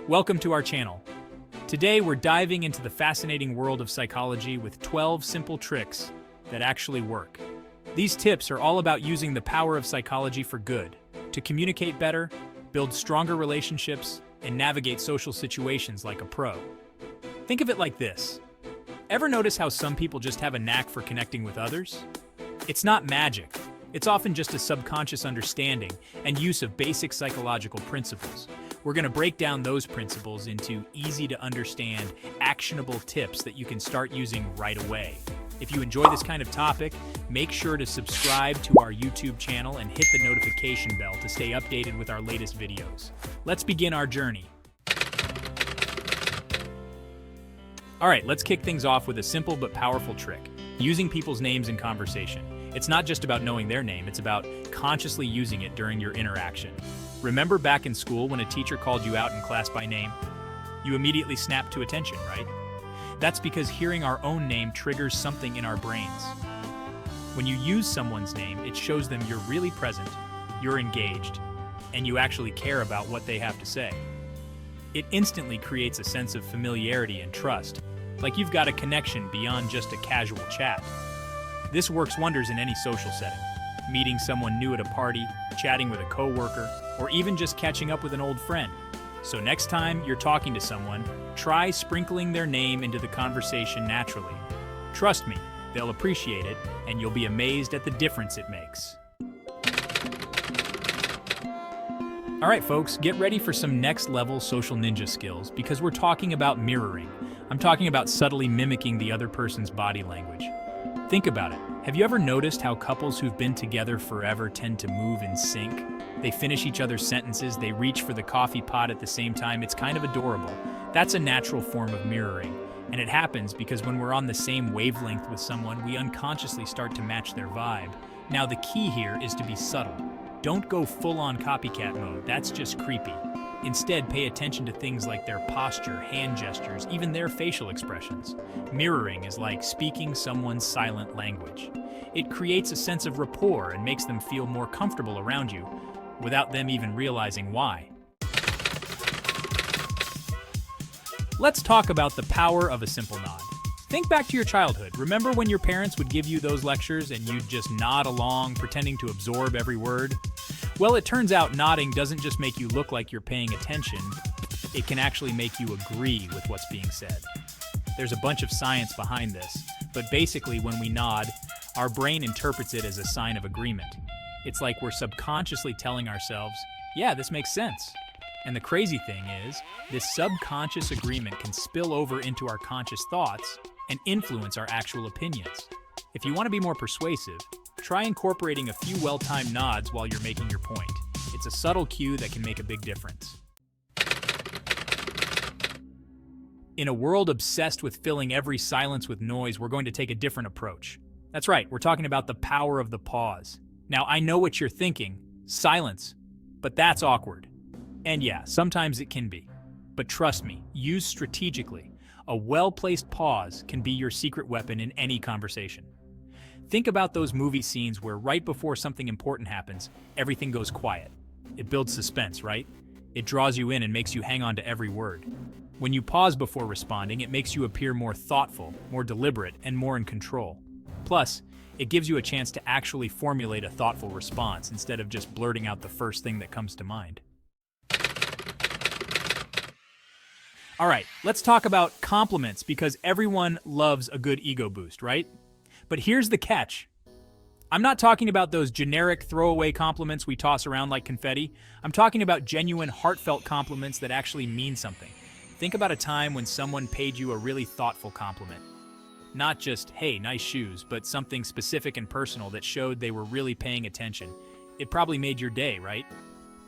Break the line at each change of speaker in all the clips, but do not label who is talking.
Welcome to our channel. Today we're diving into the fascinating world of psychology with 12 simple tricks that actually work. These tips are all about using the power of psychology for good, to communicate better, build stronger relationships, and navigate social situations like a pro. Think of it like this. Ever notice how some people just have a knack for connecting with others? It's not magic. It's often just a subconscious understanding and use of basic psychological principles. We're going to break down those principles into easy-to-understand, actionable tips that you can start using right away. If you enjoy this kind of topic, make sure to subscribe to our YouTube channel and hit the notification bell to stay updated with our latest videos. Let's begin our journey. All right, let's kick things off with a simple but powerful trick, using people's names in conversation. It's not just about knowing their name, it's about consciously using it during your interaction. Remember back in school when a teacher called you out in class by name? You immediately snapped to attention, right? That's because hearing our own name triggers something in our brains. When you use someone's name, it shows them you're really present, you're engaged, and you actually care about what they have to say. It instantly creates a sense of familiarity and trust, like you've got a connection beyond just a casual chat. This works wonders in any social setting. Meeting someone new at a party, chatting with a coworker, or even just catching up with an old friend. So next time you're talking to someone, try sprinkling their name into the conversation naturally. Trust me, they'll appreciate it, and you'll be amazed at the difference it makes. All right, folks, get ready for some next-level social ninja skills because we're talking about mirroring. I'm talking about subtly mimicking the other person's body language. Think about it. Have you ever noticed how couples who've been together forever tend to move in sync? They finish each other's sentences, they reach for the coffee pot at the same time. It's kind of adorable. That's a natural form of mirroring. And it happens because when we're on the same wavelength with someone, we unconsciously start to match their vibe. Now, the key here is to be subtle. Don't go full-on copycat mode. That's just creepy. Instead, pay attention to things like their posture, hand gestures, even their facial expressions. Mirroring is like speaking someone's silent language. It creates a sense of rapport and makes them feel more comfortable around you, without them even realizing why. Let's talk about the power of a simple nod. Think back to your childhood. Remember when your parents would give you those lectures and you'd just nod along, pretending to absorb every word? Well, it turns out nodding doesn't just make you look like you're paying attention, it can actually make you agree with what's being said. There's a bunch of science behind this, but basically when we nod, our brain interprets it as a sign of agreement. It's like we're subconsciously telling ourselves, yeah, this makes sense. And the crazy thing is, this subconscious agreement can spill over into our conscious thoughts and influence our actual opinions. If you want to be more persuasive, try incorporating a few well-timed nods while you're making your point. It's a subtle cue that can make a big difference. In a world obsessed with filling every silence with noise, we're going to take a different approach. That's right, we're talking about the power of the pause. Now, I know what you're thinking, silence, but that's awkward. And yeah, sometimes it can be. But trust me, used strategically, a well-placed pause can be your secret weapon in any conversation. Think about those movie scenes where right before something important happens, everything goes quiet. It builds suspense, right? It draws you in and makes you hang on to every word. When you pause before responding, it makes you appear more thoughtful, more deliberate, and more in control. Plus, it gives you a chance to actually formulate a thoughtful response instead of just blurting out the first thing that comes to mind. All right, let's talk about compliments because everyone loves a good ego boost, right? But here's the catch. I'm not talking about those generic throwaway compliments we toss around like confetti. I'm talking about genuine, heartfelt compliments that actually mean something. Think about a time when someone paid you a really thoughtful compliment. Not just, hey, nice shoes, but something specific and personal that showed they were really paying attention. It probably made your day, right?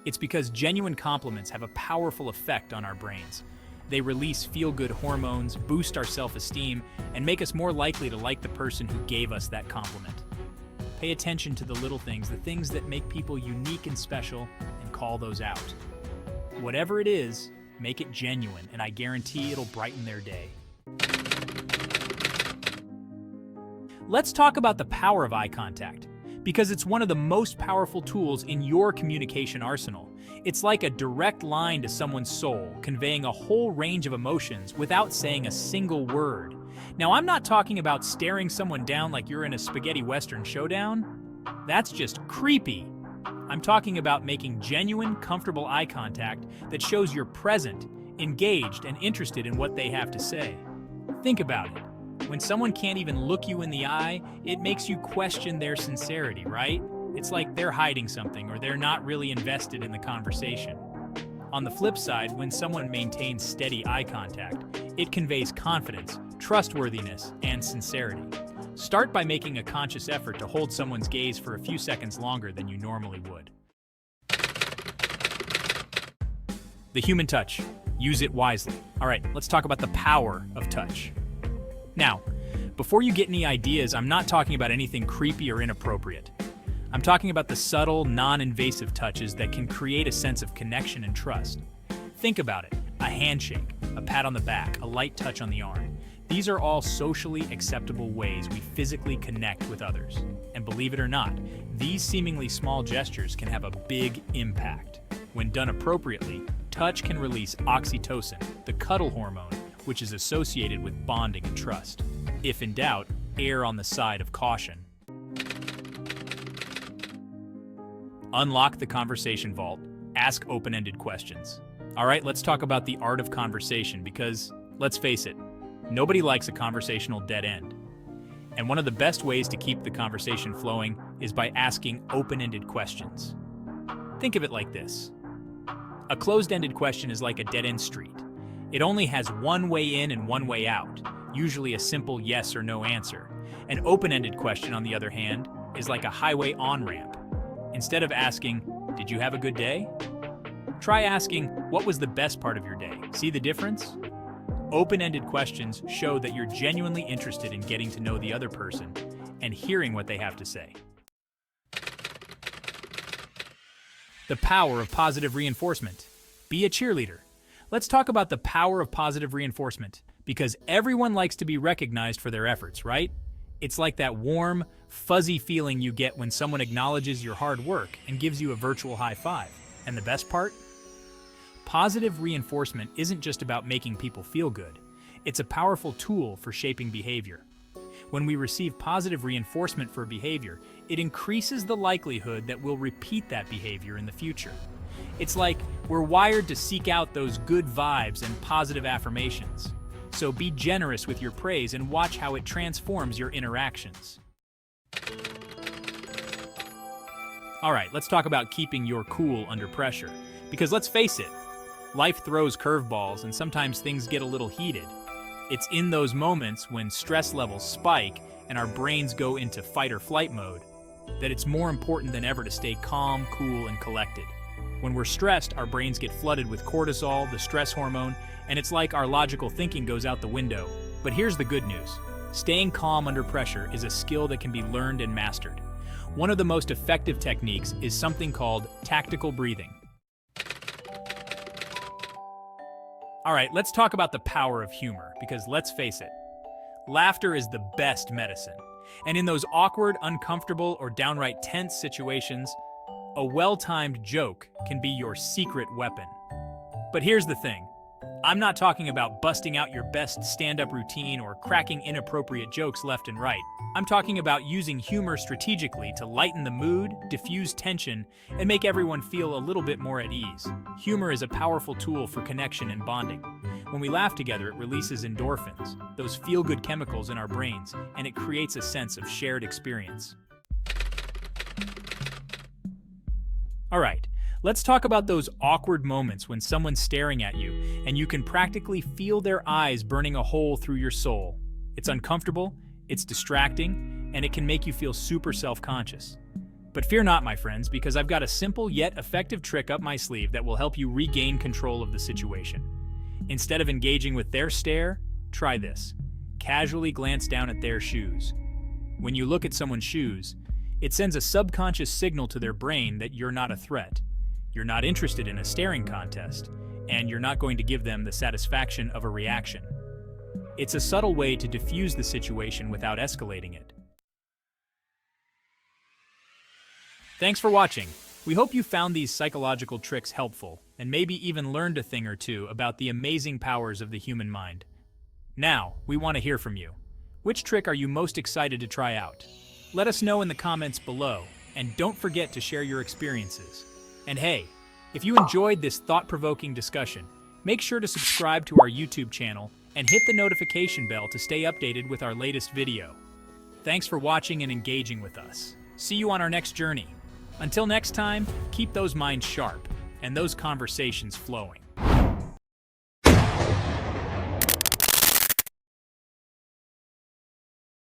It's because genuine compliments have a powerful effect on our brains. They release feel-good hormones, boost our self-esteem, and make us more likely to like the person who gave us that compliment. Pay attention to the little things, the things that make people unique and special, and call those out. Whatever it is, make it genuine, and I guarantee it'll brighten their day. Let's talk about the power of eye contact, because it's one of the most powerful tools in your communication arsenal. It's like a direct line to someone's soul, conveying a whole range of emotions without saying a single word. Now, I'm not talking about staring someone down like you're in a spaghetti western showdown. That's just creepy. I'm talking about making genuine, comfortable eye contact that shows you're present, engaged, and interested in what they have to say. Think about it. When someone can't even look you in the eye, it makes you question their sincerity, right? It's like they're hiding something or they're not really invested in the conversation. On the flip side, when someone maintains steady eye contact, it conveys confidence, trustworthiness, and sincerity. Start by making a conscious effort to hold someone's gaze for a few seconds longer than you normally would. The human touch. Use it wisely. All right, let's talk about the power of touch. Now, before you get any ideas, I'm not talking about anything creepy or inappropriate. I'm talking about the subtle, non-invasive touches that can create a sense of connection and trust. Think about it. A handshake, a pat on the back, a light touch on the arm. These are all socially acceptable ways we physically connect with others. And believe it or not, these seemingly small gestures can have a big impact. When done appropriately, touch can release oxytocin, the cuddle hormone, which is associated with bonding and trust. If in doubt, err on the side of caution. Unlock the conversation vault. Ask open-ended questions. All right, let's talk about the art of conversation because, let's face it, nobody likes a conversational dead end. And one of the best ways to keep the conversation flowing is by asking open-ended questions. Think of it like this. A closed-ended question is like a dead-end street. It only has one way in and one way out, usually a simple yes or no answer. An open-ended question, on the other hand, is like a highway on-ramp. Instead of asking, "Did you have a good day?" try asking, "What was the best part of your day?" See the difference? Open-ended questions show that you're genuinely interested in getting to know the other person and hearing what they have to say. The power of positive reinforcement. Be a cheerleader. Let's talk about the power of positive reinforcement, because everyone likes to be recognized for their efforts, right? It's like that warm, fuzzy feeling you get when someone acknowledges your hard work and gives you a virtual high five. And the best part? Positive reinforcement isn't just about making people feel good. It's a powerful tool for shaping behavior. When we receive positive reinforcement for behavior, it increases the likelihood that we'll repeat that behavior in the future. It's like we're wired to seek out those good vibes and positive affirmations. So be generous with your praise and watch how it transforms your interactions. All right, let's talk about keeping your cool under pressure. Because let's face it, life throws curveballs and sometimes things get a little heated. It's in those moments when stress levels spike and our brains go into fight or flight mode that it's more important than ever to stay calm, cool, and collected. When we're stressed, our brains get flooded with cortisol, the stress hormone, and it's like our logical thinking goes out the window. But here's the good news. Staying calm under pressure is a skill that can be learned and mastered. One of the most effective techniques is something called tactical breathing. All right, let's talk about the power of humor, because let's face it, laughter is the best medicine. And in those awkward, uncomfortable, or downright tense situations, a well-timed joke can be your secret weapon. But here's the thing. I'm not talking about busting out your best stand-up routine or cracking inappropriate jokes left and right. I'm talking about using humor strategically to lighten the mood, diffuse tension, and make everyone feel a little bit more at ease. Humor is a powerful tool for connection and bonding. When we laugh together, it releases endorphins, those feel-good chemicals in our brains, and it creates a sense of shared experience. All right, let's talk about those awkward moments when someone's staring at you and you can practically feel their eyes burning a hole through your soul. It's uncomfortable, it's distracting, and it can make you feel super self-conscious. But fear not, my friends, because I've got a simple yet effective trick up my sleeve that will help you regain control of the situation. Instead of engaging with their stare, try this. Casually glance down at their shoes. When you look at someone's shoes, it sends a subconscious signal to their brain that you're not a threat. You're not interested in a staring contest, and you're not going to give them the satisfaction of a reaction. It's a subtle way to diffuse the situation without escalating it. Thanks for watching. We hope you found these psychological tricks helpful, and maybe even learned a thing or two about the amazing powers of the human mind. Now, we want to hear from you. Which trick are you most excited to try out? Let us know in the comments below, and don't forget to share your experiences. And hey, if you enjoyed this thought-provoking discussion, make sure to subscribe to our YouTube channel and hit the notification bell to stay updated with our latest video. Thanks for watching and engaging with us. See you on our next journey. Until next time, keep those minds sharp and those conversations flowing.